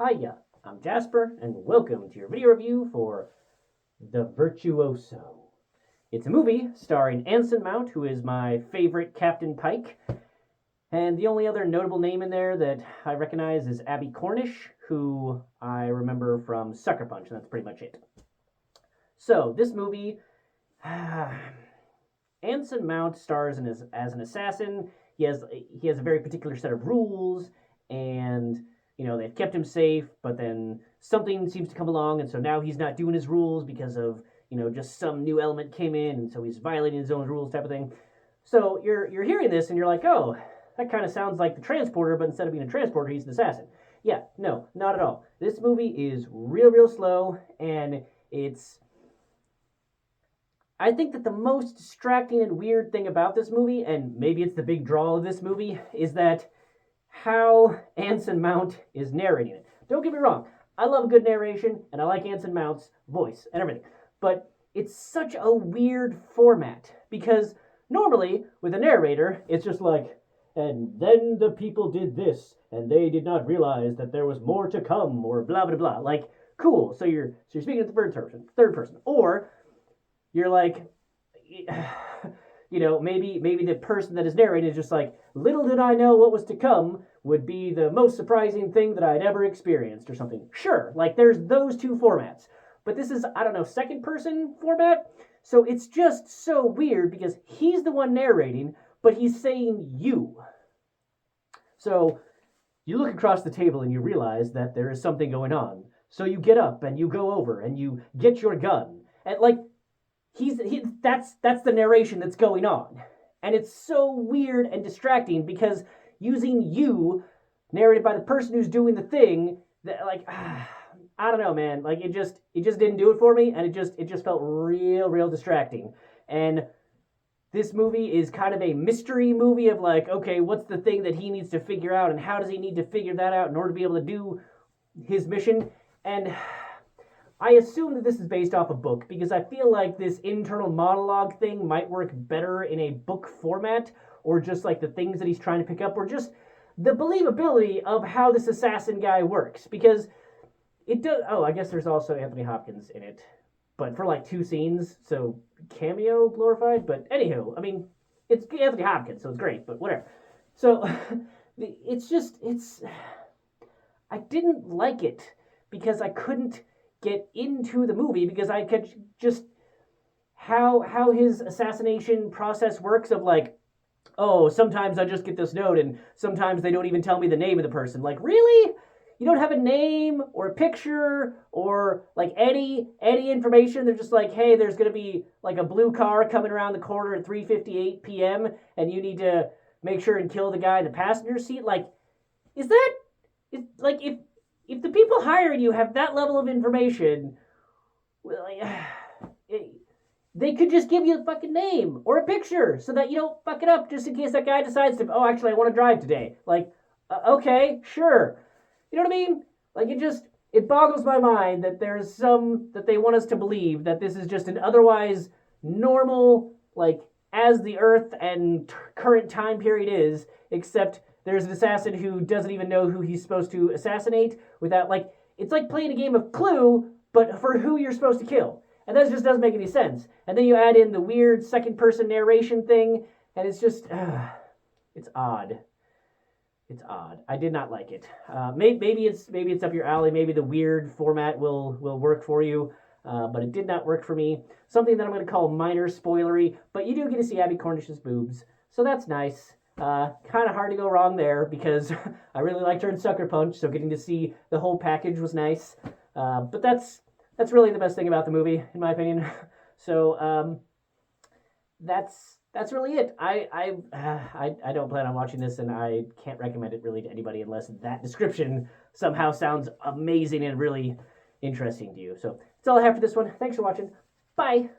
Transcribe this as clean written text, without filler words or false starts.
Hiya, I'm Jasper, and welcome to your video review for The Virtuoso. It's a movie starring Anson Mount, who is my favorite Captain Pike, and the only other notable name in there that I recognize is Abby Cornish, who I remember from Sucker Punch, and that's pretty much it. So, this movie, Anson Mount stars as an assassin. He has a very particular set of rules, and they've kept him safe, but then something seems to come along, and so now he's not doing his rules because of, just some new element came in, and so he's violating his own rules type of thing. So you're hearing this, and you're like, oh, that kind of sounds like the Transporter, but instead of being a transporter, he's an assassin. Yeah, no, not at all. This movie is real slow, and I think that the most distracting and weird thing about this movie, and maybe it's the big draw of this movie, is that how Anson Mount is narrating it. Don't get me wrong, I love a good narration, and I like Anson Mount's voice and everything, but it's such a weird format, because normally, with a narrator, it's just like, and then the people did this, and they did not realize that there was more to come, or blah, blah, blah. Like, cool, so you're speaking at the third person, or you're like, maybe the person that is narrating is just like, little did I know what was to come would be the most surprising thing that I'd ever experienced or something. Sure, like there's those two formats. But this is, second person format. So it's just so weird because he's the one narrating, but he's saying you. So you look across the table and you realize that there is something going on. So you get up and you go over and you get your gun. And like, that's the narration that's going on. And it's so weird and distracting because using you narrated by the person who's doing the thing, that I don't know, man. Like it just didn't do it for me, and it just felt real distracting. And this movie is kind of a mystery movie of like, okay, what's the thing that he needs to figure out, and how does he need to figure that out in order to be able to do his mission? And I assume that this is based off a book because I feel like this internal monologue thing might work better in a book format, or just like the things that he's trying to pick up, or just the believability of how this assassin guy works. Because it does. Oh, I guess there's also Anthony Hopkins in it, but for like 2 scenes, so cameo glorified. But anywho, I mean, it's Anthony Hopkins, so it's great. But whatever. So I didn't like it because I couldn't get into the movie because I could just how his assassination process works of like, oh, sometimes I just get this note and sometimes they don't even tell me the name of the person. Like, really? You don't have a name or a picture or like any information? They're just like, hey, there's going to be like a blue car coming around the corner at 3:58 p.m. and you need to make sure and kill the guy in the passenger seat. Like, is like if the people hiring you have that level of information, they could just give you a fucking name or a picture so that you don't fuck it up just in case that guy decides to, oh, actually, I want to drive today. Like, okay, sure. You know what I mean? Like, it boggles my mind that there's that they want us to believe that this is just an otherwise normal, like, as the Earth and current time period is, except there's an assassin who doesn't even know who he's supposed to assassinate without, like, it's like playing a game of Clue, but for who you're supposed to kill. And that just doesn't make any sense. And then you add in the weird second-person narration thing, and it's just, it's odd. It's odd. I did not like it. Maybe it's up your alley. Maybe the weird format will work for you, but it did not work for me. Something that I'm going to call minor spoilery, but you do get to see Abby Cornish's boobs, so that's nice. Kind of hard to go wrong there because I really liked her in Sucker Punch, so getting to see the whole package was nice. But that's really the best thing about the movie, in my opinion. So that's really it. I don't plan on watching this, and I can't recommend it really to anybody unless that description somehow sounds amazing and really interesting to you. So that's all I have for this one. Thanks for watching. Bye.